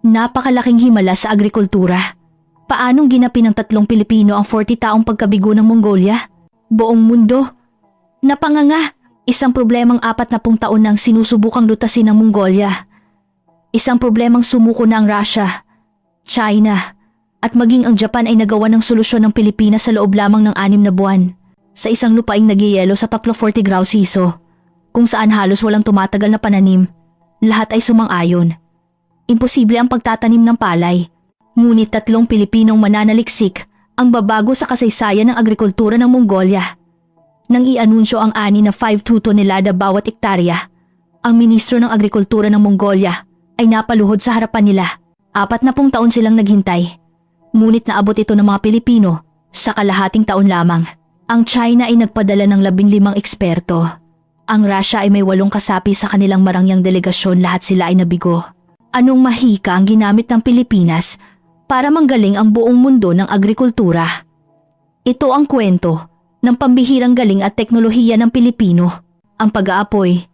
Napakalaking himala sa agrikultura. Paanong ginapi ng 3 Pilipino ang 40 taong pagkabigo ng Mongolia? Buong mundo. Napanganga, isang problemang 40 taon nang sinusubukang lutasin ng Mongolia. Isang problemang sumuko na ang Russia, China, at maging ang Japan ay nagawa ng solusyon ng Pilipinas sa loob lamang ng 6 na buwan. Sa isang lupaing nagyayelo sa 40 graus siso, kung saan halos walang tumatagal na pananim, lahat ay sumang-ayon. Imposible ang pagtatanim ng palay, ngunit 3 Pilipinong mananaliksik ang babago sa kasaysayan ng agrikultura ng Mongolia. Nang i-anunsyo ang ani na 5 tonelada bawat ektarya, ang Ministro ng Agrikultura ng Mongolia ay napaluhod sa harapan nila. 40 taon silang naghintay, ngunit naabot ito ng mga Pilipino sa kalahating taon lamang. Ang China ay nagpadala ng 15 eksperto. Ang Russia ay may 8 kasapi sa kanilang marangyang delegasyon, lahat sila ay nabigo. Anong mahika ang ginamit ng Pilipinas para manggaling ang buong mundo ng agrikultura? Ito ang kwento ng pambihirang galing at teknolohiya ng Pilipino, ang pag-aapoy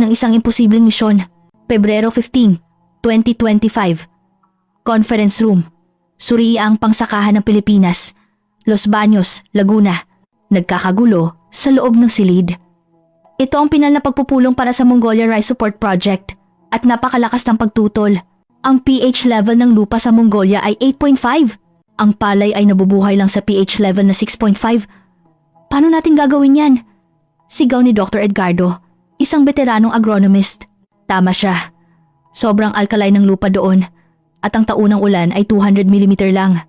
ng isang imposibleng misyon. Pebrero 15, 2025. Conference Room, Suriang Pangsakahan ng Pilipinas, Los Baños, Laguna. Nagkakagulo sa loob ng silid. Ito ang pinal na pagpupulong para sa Mongolia Rice Support Project at napakalakas ng pagtutol. Ang pH level ng lupa sa Mongolia ay 8.5. Ang palay ay nabubuhay lang sa pH level na 6.5. Paano natin gagawin yan? Sigaw ni Dr. Edgardo, isang veteranong agronomist. Tama siya. Sobrang alkaline ng lupa doon at ang taunang ulan ay 200 mm lang.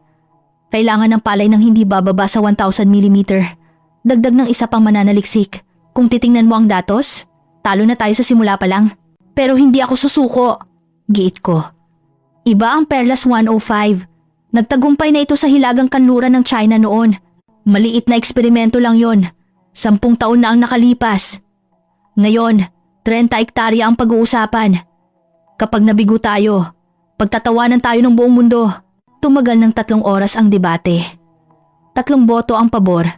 Kailangan ng palay ng hindi bababa sa 1,000 mm. Dagdag ng isa pang mananaliksik. Kung titingnan mo ang datos, talo na tayo sa simula pa lang. Pero hindi ako susuko, giit ko. Iba ang Perlas 105. Nagtagumpay na ito sa hilagang kanluran ng China noon. Maliit na eksperimento lang yon. 10 taon na ang nakalipas. Ngayon, 30 hektarya ang pag-uusapan. Kapag nabigo tayo, pagtatawanan tayo ng buong mundo. Tumagal ng 3 oras ang debate. 3 boto ang pabor,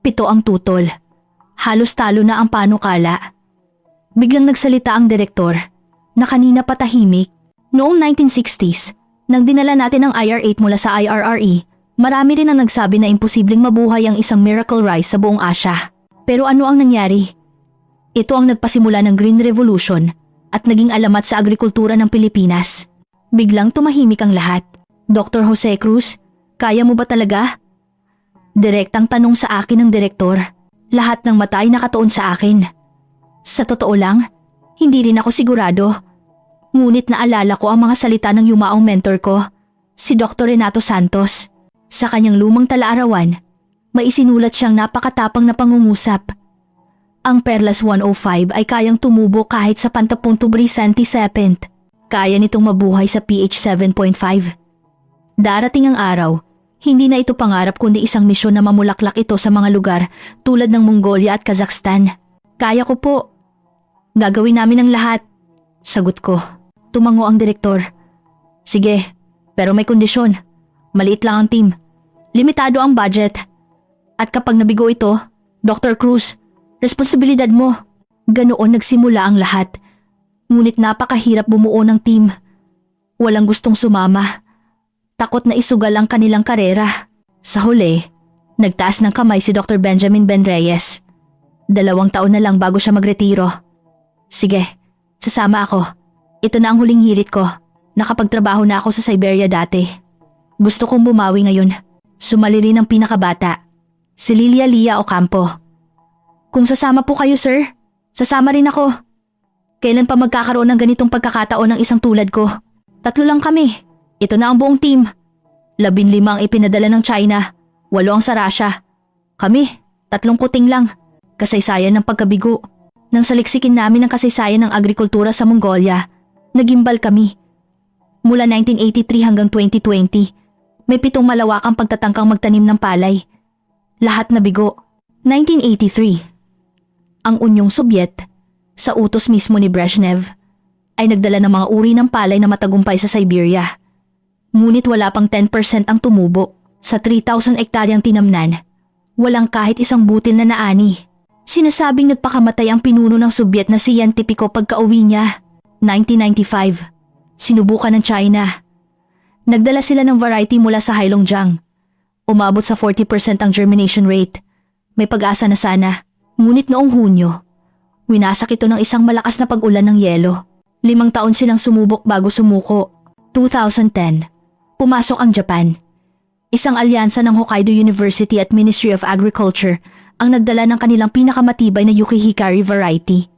7 ang tutol. Halos talo na ang panukala. Biglang nagsalita ang direktor na kanina patahimik. Noong 1960s, nang dinala natin ang IR-8 mula sa IRRE, marami rin ang nagsabi na imposibleng mabuhay ang isang miracle rice sa buong Asya. Pero ano ang nangyari? Ito ang nagpasimula ng Green Revolution at naging alamat sa agrikultura ng Pilipinas. Biglang tumahimik ang lahat. Dr. Jose Cruz, kaya mo ba talaga? Direktang tanong sa akin ng direktor. Lahat ng mata ay nakatuon sa akin. Sa totoo lang, hindi rin ako sigurado. Ngunit naalala ko ang mga salita ng yumaong mentor ko, si Dr. Renato Santos. Sa kanyang lumang talaarawan, may isinulat siyang napakatapang na pangungusap. Ang Perlas 105 ay kayang tumubo kahit sa pantapunto brisante 7. Kaya nitong mabuhay sa pH 7.5. Darating ang araw, hindi na ito pangarap kundi isang misyon na mamulaklak ito sa mga lugar tulad ng Mongolia at Kazakhstan. Kaya ko po. Gagawin namin ang lahat. Sagot ko. Tumango ang direktor. Sige, pero may kondisyon. Maliit lang ang team. Limitado ang budget. At kapag nabigo ito, Dr. Cruz, responsibilidad mo. Ganoon nagsimula ang lahat. Ngunit napakahirap bumuo ng team. Walang gustong sumama. Takot na isugal ang kanilang karera. Sa huli, nagtaas ng kamay si Dr. Benjamin Ben Reyes. 2 taon na lang bago siya magretiro. Sige, sasama ako. Ito na ang huling hirit ko. Nakapagtrabaho na ako sa Siberia dati. Gusto kong bumawi ngayon. Sumali rin ang pinakabata, si Lilia Lia Ocampo. Kung sasama po kayo, sir, sasama rin ako. Kailan pa magkakaroon ng ganitong pagkakataon ng isang tulad ko? 3 lang kami. Ito na ang buong team. 15 ang ipinadala ng China, 8 ang sa Russia. Kami, 3 kuting lang. Kasaysayan ng pagkabigo. Nang saliksikin namin ang kasaysayan ng agrikultura sa Mongolia, nagimbal kami. Mula 1983 hanggang 2020, may 7 malawakang pagtatangkang magtanim ng palay. Lahat nabigo. 1983. Ang Unyong Sobyet, sa utos mismo ni Brezhnev, ay nagdala ng mga uri ng palay na matagumpay sa Siberia. Ngunit wala pang 10% ang tumubo. Sa 3,000 hektaryang tinamnan, walang kahit isang butil na naani. Sinasabing nagpakamatay ang pinuno ng Sobyet na si Yan Tipiko pagka-uwi niya. 1995. Sinubukan ng China. Nagdala sila ng variety mula sa Heilongjiang. Umabot sa 40% ang germination rate. May pag-asa na sana. Ngunit noong Hunyo, winasak ito ng isang malakas na pag-ulan ng yelo. 5 taon silang sumubok bago sumuko. 2010, pumasok ang Japan. Isang alyansa ng Hokkaido University at Ministry of Agriculture ang nagdala ng kanilang pinakamatibay na Yuki Hikari variety.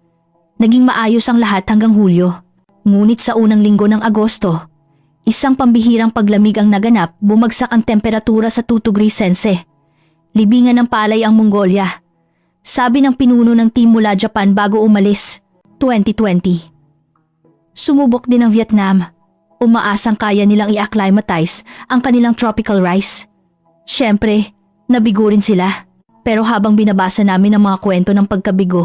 Naging maayos ang lahat hanggang Hulyo. Ngunit sa unang linggo ng Agosto, isang pambihirang paglamig ang naganap, bumagsak ang temperatura sa 2 degrees Celsius. Libingan ng palay ang Mongolia. Sabi ng pinuno ng team mula Japan bago umalis, 2020. Sumubok din ang Vietnam. Umaasang kaya nilang i-acclimatize ang kanilang tropical rice. Siyempre, nabigo rin sila. Pero habang binabasa namin ang mga kwento ng pagkabigo,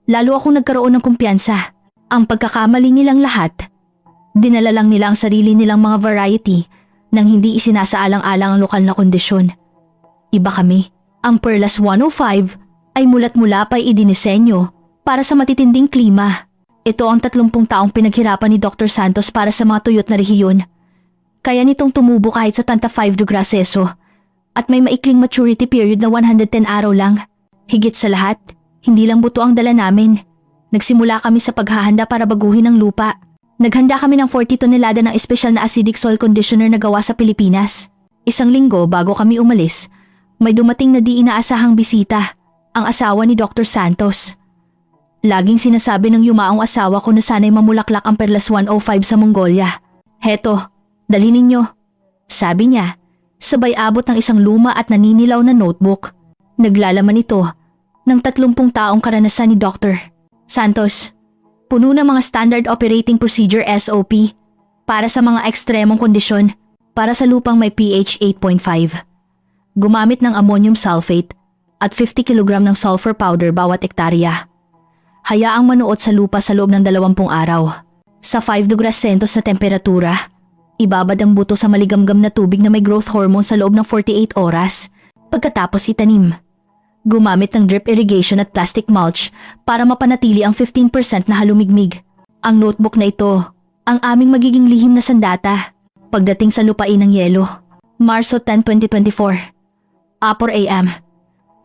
lalo akong nagkaroon ng kumpiyansa. Ang pagkakamali nilang lahat, dinala lang nila ang sarili nilang mga variety nang hindi isinasaalang-alang ang lokal na kondisyon. Iba kami. Ang Perlas 105 ay mulat-mula pa'y idinisenyo para sa matitinding klima. Ito ang 30 taong pinaghirapan ni Dr. Santos para sa mga tuyot na rehiyon. Kaya nitong tumubo kahit sa 35 degrees Celsius at may maikling maturity period na 110 araw lang. Higit sa lahat, hindi lang buto ang dala namin. Nagsimula kami sa paghahanda para baguhin ang lupa. Naghanda kami ng 40 tonelada ng espesyal na acidic soil conditioner na gawa sa Pilipinas. 1 linggo bago kami umalis, may dumating na di inaasahang bisita, ang asawa ni Dr. Santos. Laging sinasabi ng yumaong asawa ko na sana'y mamulaklak ang Perlas 105 sa Mongolia. Heto, dalhin ninyo. Sabi niya, sabay abot ng isang luma at naninilaw na notebook. Naglalaman ito ng 30 taong karanasan ni Dr. Santos. Puno ng mga Standard Operating Procedure SOP para sa mga ekstremong kondisyon para sa lupang may pH 8.5. Gumamit ng ammonium sulfate at 50 kg ng sulfur powder bawat ektarya. Hayaang manuot sa lupa sa loob ng 20 araw. Sa 5 degrees Celsius na temperatura, ibabad ang buto sa maligamgam na tubig na may growth hormone sa loob ng 48 oras. Pagkatapos itanim. Gumamit ng drip irrigation at plastic mulch para mapanatili ang 15% na halumigmig. Ang notebook na ito, ang aming magiging lihim na sandata pagdating sa lupain ng yelo. Marso 10, 2024. 4 AM.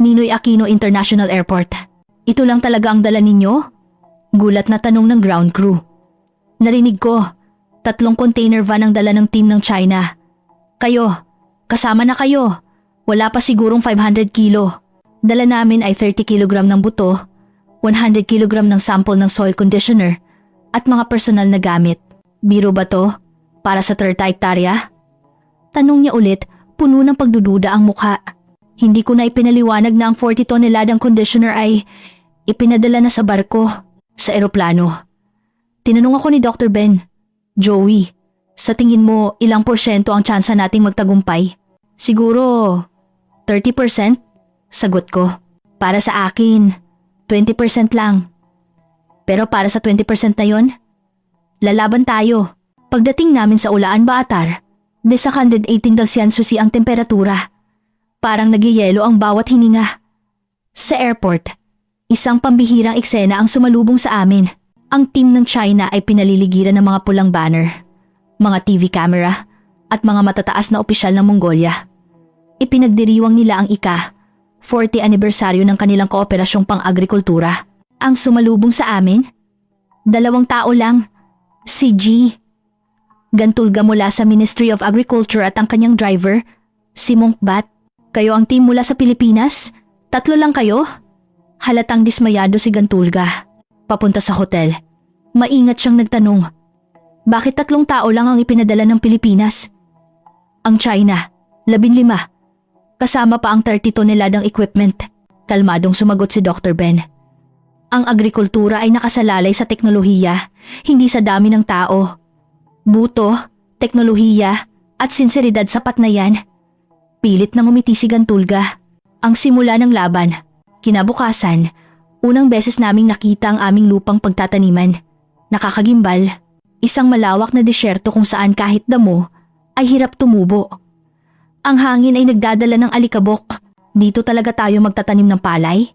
Ninoy Aquino International Airport. Ito lang talaga ang dala ninyo? Gulat na tanong ng ground crew. Narinig ko, 3 container van ang dala ng team ng China. Kayo, kasama na kayo. Wala pa sigurong 500 kilo. Dala namin ay 30 kg ng buto, 100 kg ng sample ng soil conditioner at mga personal na gamit. Biro ba to? Para sa 30 hektarya? Tanong niya ulit, puno ng pagdududa ang mukha. Hindi ko na ipinaliwanag na ang 40 toneladang conditioner ay ipinadala na sa barko, sa eroplano. Tinanong ako ni Dr. Ben, Joey, sa tingin mo ilang porsyento ang tsansa nating magtagumpay? Siguro 30%? Sagot ko. Para sa akin, 20% lang. Pero para sa 20% na yon, lalaban tayo. Pagdating namin sa Ulaan Baatar, sa 118 Celsius ang temperatura. Parang nagyayelo ang bawat hininga. Sa airport, isang pambihirang eksena ang sumalubong sa amin. Ang team ng China ay pinaliligiran ng mga pulang banner, mga TV camera at mga matataas na opisyal ng Mongolia. Ipinagdiriwang nila ang 40 anibersaryo ng kanilang kooperasyong pang-agrikultura. Ang sumalubong sa amin? 2 tao lang. Si G. Gantulga mula sa Ministry of Agriculture at ang kanyang driver, si Mongbat. Kayo ang team mula sa Pilipinas? 3 lang kayo? Halatang dismayado si Gantulga. Papunta sa hotel. Maingat siyang nagtanong. Bakit 3 tao lang ang ipinadala ng Pilipinas? Ang China, 15. Kasama pa ang 30 toneladang equipment. Kalmadong sumagot si Dr. Ben. Ang agrikultura ay nakasalalay sa teknolohiya, hindi sa dami ng tao. Buto, teknolohiya, at sinseridad sapat na yan. Pilit nang umiti si Gantulga. Ang simula ng laban. Kinabukasan, unang beses naming nakita ang aming lupang pagtataniman. Nakakagimbal, isang malawak na disyerto kung saan kahit damo ay hirap tumubo. Ang hangin ay nagdadala ng alikabok. Dito talaga tayo magtatanim ng palay?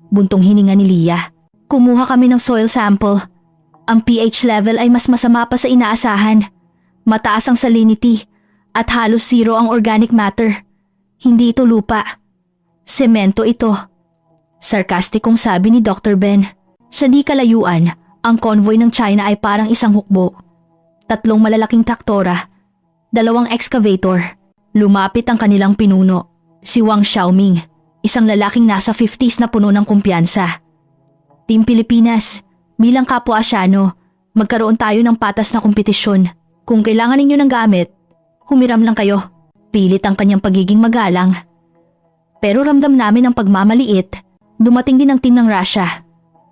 Buntong hininga ni Lia. Kumuha kami ng soil sample. Ang pH level ay mas masama pa sa inaasahan. Mataas ang salinity at halos zero ang organic matter. Hindi ito lupa. Semento ito. Sarkastikong sabi ni Dr. Ben. Sa di kalayuan, ang convoy ng China ay parang isang hukbo. 3 malalaking traktora, 2 excavator. Lumapit ang kanilang pinuno, si Wang Xiaoming, isang lalaking nasa 50s na puno ng kumpiyansa. Team Pilipinas, bilang kapwa Asyano, magkaroon tayo ng patas na kompetisyon. Kung kailangan ninyo ng gamit, humiram lang kayo. Pilit ang kanyang pagiging magalang. Pero ramdam namin ang pagmamaliit. Dumating din ang team ng Russia.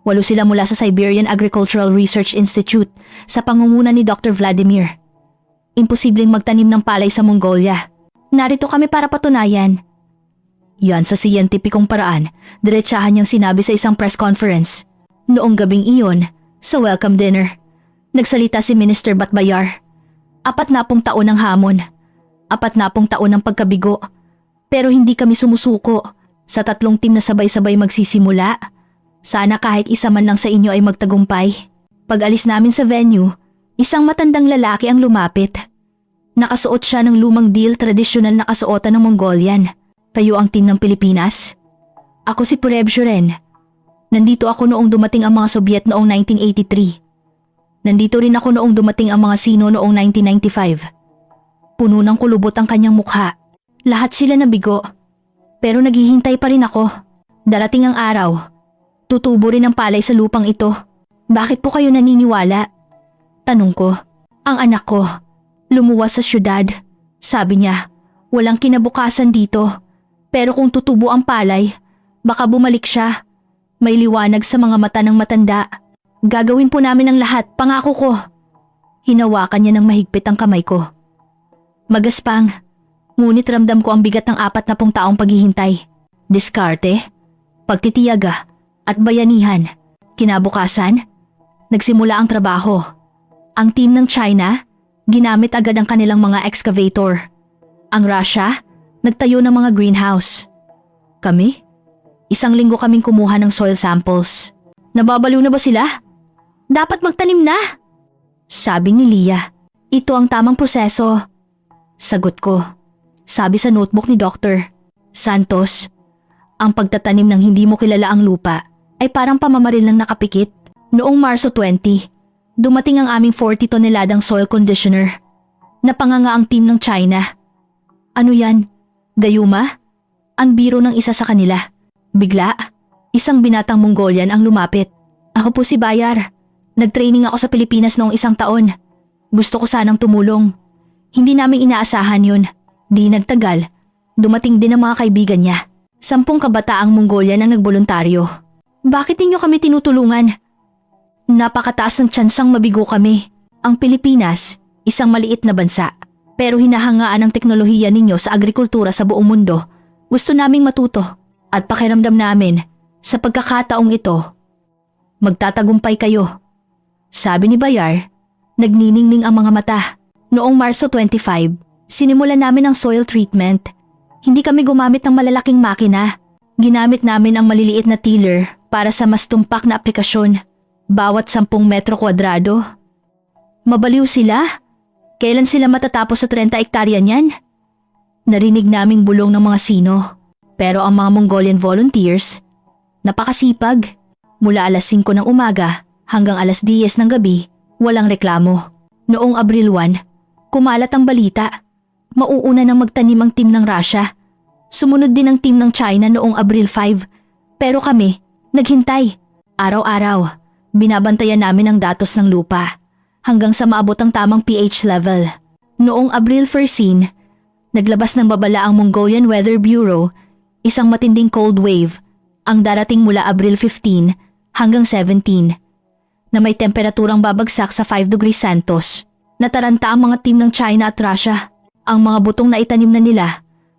8 sila mula sa Siberian Agricultural Research Institute sa pangunguna ni Dr. Vladimir. Imposibleng magtanim ng palay sa Mongolia. Narito kami para patunayan. Yan sa siyentipikong paraan, diretsahan niyang sinabi sa isang press conference. Noong gabing iyon, sa welcome dinner, nagsalita si Minister Batbayar. 40 taon ng hamon, 40 taon ng pagkabigo. Pero hindi kami sumusuko sa 3 team na sabay-sabay magsisimula. Sana kahit isa man lang sa inyo ay magtagumpay. Pag alis namin sa venue, isang matandang lalaki ang lumapit. Nakasuot siya ng lumang deal tradisyonal na kasuotan ng Mongolian. Kayo ang team ng Pilipinas? Ako si Purev Shuren. Nandito ako noong dumating ang mga Soviet noong 1983. Nandito rin ako noong dumating ang mga Sino noong 1995. Puno ng kulubot ang kanyang mukha. Lahat sila nabigo. Pero naghihintay pa rin ako. Darating ang araw. Tutubo rin ang palay sa lupang ito. Bakit po kayo naniniwala? Tanong ko. Ang anak ko. Lumuwas sa syudad. Sabi niya, walang kinabukasan dito. Pero kung tutubo ang palay, baka bumalik siya. May liwanag sa mga mata ng matanda. Gagawin po namin ang lahat, pangako ko. Hinawakan niya ng mahigpit ang kamay ko. Magaspang. Ngunit ramdam ko ang bigat ng 40 taong paghihintay. Diskarte, pagtitiyaga, at bayanihan. Kinabukasan, nagsimula ang trabaho. Ang team ng China, ginamit agad ang kanilang mga excavator. Ang Russia, nagtayo ng mga greenhouse. Kami? 1 linggo kaming kumuha ng soil samples. Nababaliw na ba sila? Dapat magtanim na! Sabi ni Leah. Ito ang tamang proseso. Sagot ko. Sabi sa notebook ni Dr. Santos, ang pagtatanim ng hindi mo kilala ang lupa ay parang pamamaril ng nakapikit. Noong Marso 20, dumating ang aming 40 toneladang soil conditioner. Napanganga ang team ng China. Ano yan? Gayuma? Ang biro ng isa sa kanila. Bigla, isang binatang Mongolian ang lumapit. Ako po si Bayar. Nagtraining ako sa Pilipinas noong 1 taon. Gusto ko sanang tumulong. Hindi namin inaasahan yun. Di nagtagal, dumating din ang mga kaibigan niya. 10 kabataang Mongolian ang nagboluntaryo. Bakit ninyo kami tinutulungan? Napakataas ng tsansang mabigo kami. Ang Pilipinas, isang maliit na bansa. Pero hinahangaan ang teknolohiya ninyo sa agrikultura sa buong mundo. Gusto naming matuto. At pakiramdam namin, sa pagkakataong ito, magtatagumpay kayo. Sabi ni Bayar, nagniningning ang mga mata. Noong Marso 25, sinimulan namin ang soil treatment. Hindi kami gumamit ng malalaking makina. Ginamit namin ang maliliit na tiller para sa mas tumpak na aplikasyon. Bawat 10 metro kwadrado. Mabaliw sila? Kailan sila matatapos sa 30 hektarya niyan? Narinig naming bulong ng mga Sino. Pero ang mga Mongolian volunteers, napakasipag. Mula alas 5 ng umaga hanggang alas 10 ng gabi, walang reklamo. Noong Abril 1, kumalat ang balita. Mauuna nang magtanim ang team ng Russia. Sumunod din ang team ng China noong Abril 5. Pero kami, naghintay. Araw-araw, binabantayan namin ang datos ng lupa hanggang sa maabot ang tamang pH level. Noong Abril 14, naglabas ng babala ang Mongolian Weather Bureau, isang matinding cold wave ang darating mula Abril 15 hanggang 17 na may temperaturang babagsak sa 5 degrees Celsius. Nataranta ang mga team ng China at Russia. Ang mga butong na itanim na nila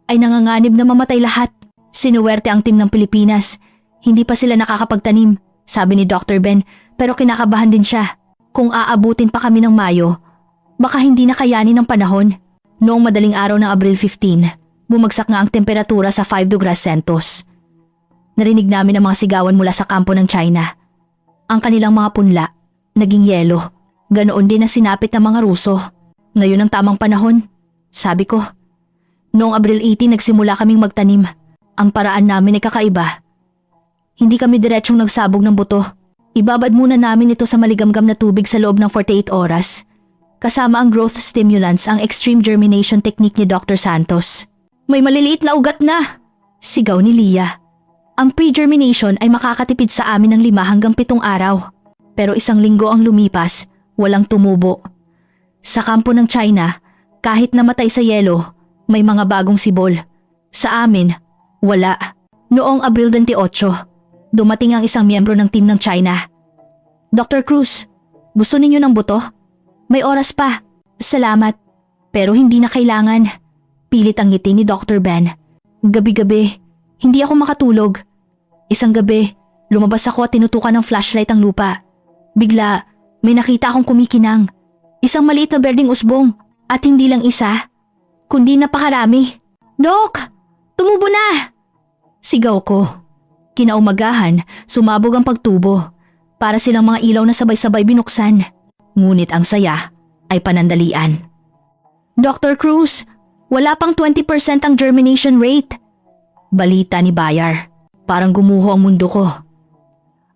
ay nanganganib na mamatay lahat. Sinuwerte ang team ng Pilipinas. Hindi pa sila nakakapagtanim, sabi ni Dr. Ben, pero kinakabahan din siya. Kung aabutin pa kami ng Mayo, baka hindi na kayanin ng panahon. Noong madaling araw ng Abril 15, bumagsak nga ang temperatura sa 5 degrees Celsius. Narinig namin ang mga sigawan mula sa kampo ng China. Ang kanilang mga punla, naging yelo. Ganoon din ang sinapit ng mga Ruso. Ngayon ang tamang panahon, sabi ko. Noong Abril 18 nagsimula kaming magtanim. Ang paraan namin ay kakaiba. Hindi kami diretsong nagsabog ng buto. Ibabad muna namin ito sa maligamgam na tubig sa loob ng 48 oras. Kasama ang growth stimulants ang extreme germination technique ni Dr. Santos. May maliliit na ugat na! Sigaw ni Leah. Ang pre-germination ay makakatipid sa amin ng 5 hanggang 7 araw. Pero 1 linggo ang lumipas, walang tumubo. Sa kampo ng China, kahit namatay sa yelo, may mga bagong sibol. Sa amin, wala. Noong Abril 28, dumating ang isang miyembro ng team ng China. Dr. Cruz, gusto ninyo ng buto? May oras pa. Salamat. Pero hindi na kailangan. Pilit ang ngiti ni Dr. Ben. Gabi-gabi, hindi ako makatulog. Isang gabi, lumabas ako at tinutukan ng flashlight ang lupa. Bigla, may nakita akong kumikinang. Isang maliit na berdeng usbong at hindi lang isa, kundi napakarami. Dok! Tumubo na! Sigaw ko. Kinaumagahan, sumabog ang pagtubo. Para silang mga ilaw na sabay-sabay binuksan. Ngunit ang saya ay panandalian. Dr. Cruz, wala pang 20% ang germination rate. Balita ni Bayar. Parang gumuho ang mundo ko.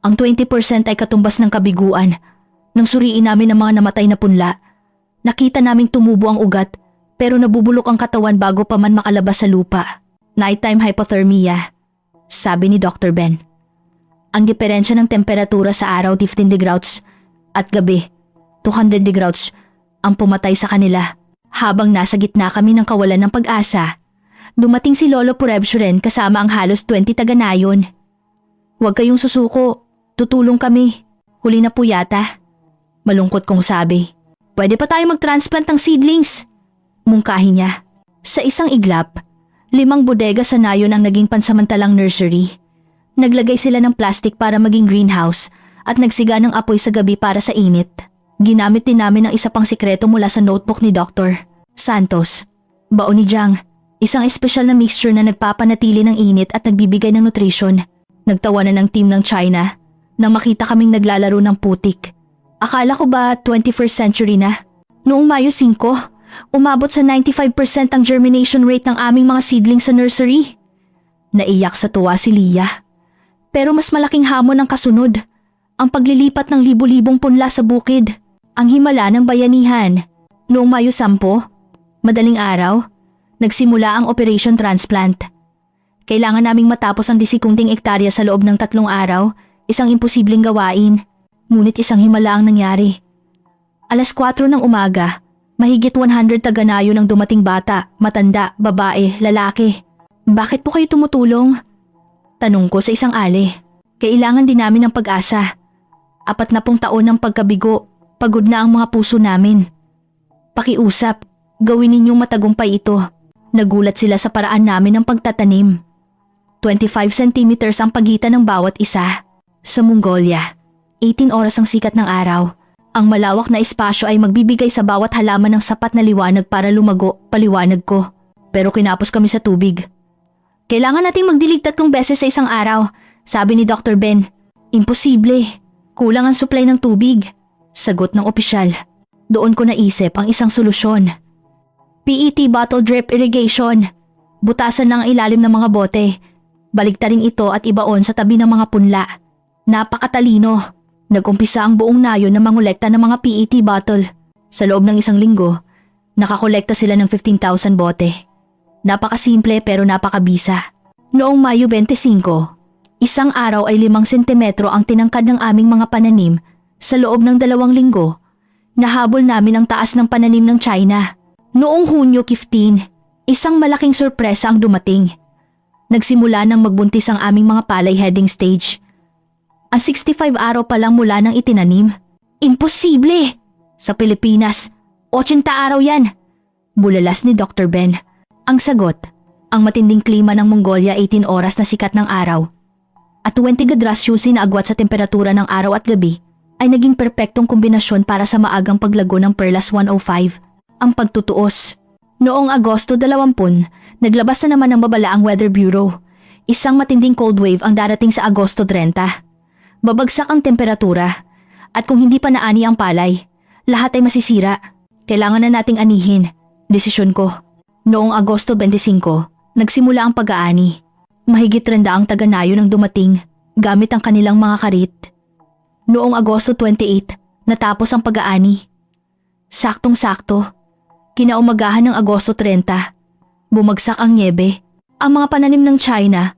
Ang 20% ay katumbas ng kabiguan. Nang suriin namin ang mga namatay na punla, nakita naming tumubo ang ugat pero nabubulok ang katawan bago pa man makalabas sa lupa. Nighttime hypothermia, sabi ni Dr. Ben. Ang diferensya ng temperatura sa araw 15 degrees at gabi 200 degrees ang pumatay sa kanila. Habang nasa gitna kami ng kawalan ng pag-asa, dumating si Lolo Purebshuren kasama ang halos 20 taga-nayon. Huwag kayong susuko, tutulong kami. Huli na po yata. Malungkot kong sabi. Pwede pa tayo mag-transplant ng seedlings. Mungkahi niya. Sa isang iglap, 5 bodega sa nayon ang naging pansamantalang nursery. Naglagay sila ng plastic para maging greenhouse at nagsiga ng apoy sa gabi para sa init. Ginamit din namin ang isa pang sikreto mula sa notebook ni Dr. Santos. Baon ni Jiang, isang espesyal na mixture na nagpapanatili ng init at nagbibigay ng nutrition. Nagtawanan ng team ng China nang makita kaming naglalaro ng putik. Akala ko ba 21st century na? Noong Mayo 5, umabot sa 95% ang germination rate ng aming mga seedlings sa nursery. Naiyak sa tuwa si Leah. Pero mas malaking hamon ang kasunod. Ang paglilipat ng libu-libong punla sa bukid. Ang himala ng bayanihan. Noong Mayo 10, madaling araw, nagsimula ang Operation Transplant. Kailangan naming matapos ang 10 ektarya sa loob ng 3 araw, isang imposibleng gawain. Ngunit isang himala ang nangyari. Alas 4 ng umaga, mahigit 100 taga-nayon ang dumating bata, matanda, babae, lalaki. Bakit po kayo tumutulong? Tanong ko sa isang ali. Kailangan din namin ng pag-asa. 40 taon ng pagkabigo, pagod na ang mga puso namin. Pakiusap, gawin ninyong matagumpay ito. Nagulat sila sa paraan namin ng pagtatanim. 25 centimeters ang pagitan ng bawat isa. Sa Mongolia, 18 oras ang sikat ng araw. Ang malawak na espasyo ay magbibigay sa bawat halaman ng sapat na liwanag para lumago, paliwanag ko. Pero kinapos kami sa tubig. Kailangan nating magdilig 3 beses sa isang araw, sabi ni Dr. Ben. Imposible. Kulang ang supply ng tubig. Sagot ng opisyal. Doon ko naisip ang isang solusyon. PET bottle drip irrigation. Butasan lang ang ilalim ng mga bote. Baligtarin ito at ibaon sa tabi ng mga punla. Napakatalino. Nag-umpisa ang buong nayon na mangolekta ng mga PET bottle. Sa loob ng 1 linggo, nakakolekta sila ng 15,000 bote. Napakasimple pero napakabisa. Noong Mayo 25, isang araw ay 5 sentimetro ang tinangkad ng aming mga pananim. Sa loob ng 2 linggo, nahabol namin ang taas ng pananim ng China. Noong Hunyo 15, isang malaking sorpresa ang dumating. Nagsimula nang magbuntis ang aming mga palay heading stage. Ang 65 araw pa lang mula nang itinanim. Imposible! Sa Pilipinas, 80 araw yan. Bulalas ni Dr. Ben. Ang sagot, ang matinding klima ng Mongolia 18 oras na sikat ng araw at 20 gradyos na agwat sa temperatura ng araw at gabi ay naging perpektong kombinasyon para sa maagang paglago ng Perlas 105, ang pagtutuos. Noong Agosto 20, naglabas na naman ng babala ang Weather Bureau. Isang matinding cold wave ang darating sa Agosto 30. Babagsak ang temperatura At kung hindi pa naani ang palay, lahat ay masisira. Kailangan na nating anihin. Desisyon ko. Noong Agosto 25, nagsimula ang pag-aani. Mahigit 30 ang taga-Nayon ang dumating gamit ang kanilang mga karit. Noong Agosto 28, natapos ang pag-aani. Saktong-sakto. Kinaumagahan ng Agosto 30, bumagsak ang nyebe. Ang mga pananim ng China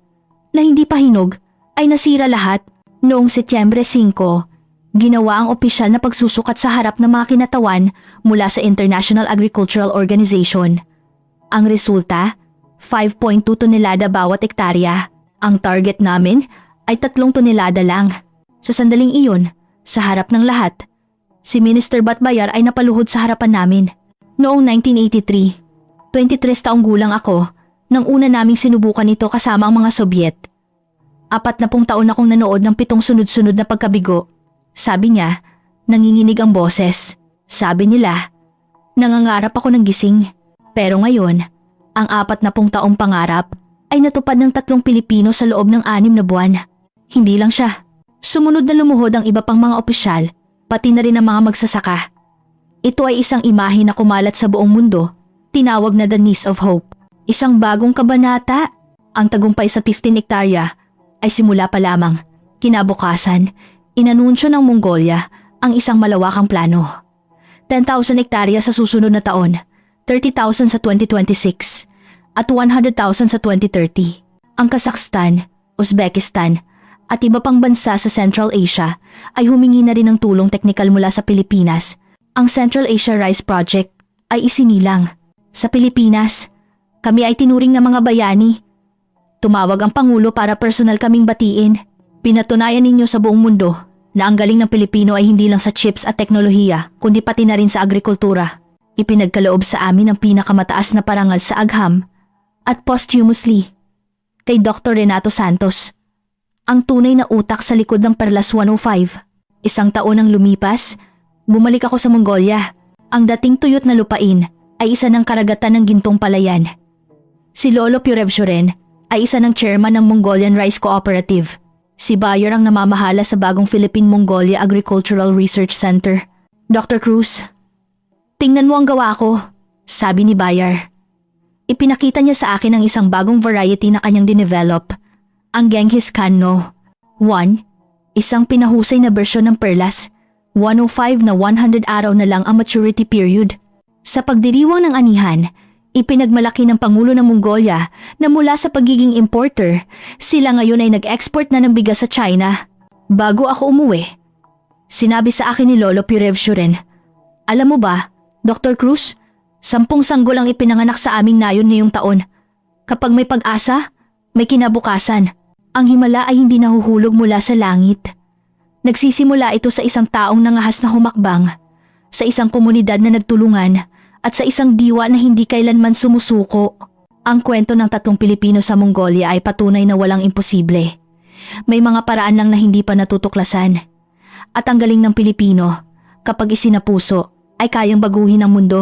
na hindi pa hinog ay nasira lahat. Noong Setyembre 5, ginawa ang opisyal na pagsusukat sa harap ng mga kinatawan mula sa International Agricultural Organization. Ang resulta, 5.2 tonelada bawat ektarya. Ang target namin ay 3 tonelada lang. Sa sandaling iyon, sa harap ng lahat, si Minister Batbayar ay napaluhod sa harapan namin. Noong 1983, 23 taong gulang ako nang una naming sinubukan ito kasama ang mga Sobyet. 40 taon akong nanood ng 7 sunod-sunod na pagkabigo. Sabi niya, nanginginig ang boses. Sabi nila, nangangarap ako ng gising. Pero ngayon, ang 40 taong pangarap ay natupad ng 3 Pilipino sa loob ng 6 na buwan. Hindi lang siya. Sumunod na lumuhod ang iba pang mga opisyal, pati na rin ang mga magsasaka. Ito ay isang imahe na kumalat sa buong mundo, tinawag na The Niece of Hope. Isang bagong kabanata. Ang tagumpay sa 15 hektarya ay simula pa lamang. Kinabukasan, inanunsyo ng Mongolia ang isang malawakang plano. 10,000 hektarya sa susunod na taon, 30,000 sa 2026 at 100,000 sa 2030. Ang Kazakhstan, Uzbekistan at iba pang bansa sa Central Asia ay humingi na rin ng tulong teknikal mula sa Pilipinas. Ang Central Asia Rice Project ay isinilang. Sa Pilipinas, kami ay tinuring na mga bayani. Tumawag ang Pangulo para personal kaming batiin. Pinatunayan ninyo sa buong mundo na ang galing ng Pilipino ay hindi lang sa chips at teknolohiya kundi pati na rin sa agrikultura. Ipinagkaloob sa amin ang pinakamataas na parangal sa agham at posthumously kay Dr. Renato Santos, ang tunay na utak sa likod ng Perlas 105. Isang taon ang lumipas, bumalik ako sa Mongolia. Ang dating tuyot na lupain ay isa ng karagatan ng Gintong Palayan. Si Lolo Purevshoren ay isa ng chairman ng Mongolian Rice Cooperative. Si Bayer ang namamahala sa bagong Philippine-Mongolia Agricultural Research Center. Dr. Cruz, tingnan mo ang gawa ko, sabi ni Bayer. Ipinakita niya sa akin ang isang bagong variety na kanyang dinevelop, ang Genghis Khan No. 1. Isang pinahusay na bersyon ng Perlas, 105 na 100 araw na lang ang maturity period. Sa pagdiriwang ng anihan, ipinagmalaki ng Pangulo ng Mongolia na mula sa pagiging importer, sila ngayon ay nag-export na ng bigas sa China. Bago ako umuwi, sinabi sa akin ni Lolo Purevshoren, alam mo ba, Dr. Cruz, 10 sanggol ang ipinanganak sa aming nayon ngayong taon. Kapag may pag-asa, may kinabukasan. Ang himala ay hindi nahuhulog mula sa langit. Nagsisimula ito sa isang taong nangahas na humakbang, sa isang komunidad na nagtulungan, at sa isang diwa na hindi kailanman sumusuko. Ang kwento ng 3 Pilipino sa Mongolia ay patunay na walang imposible. May mga paraan lang na hindi pa natutuklasan. At ang galing ng Pilipino, kapag isinapuso, ay kayang baguhin ang mundo.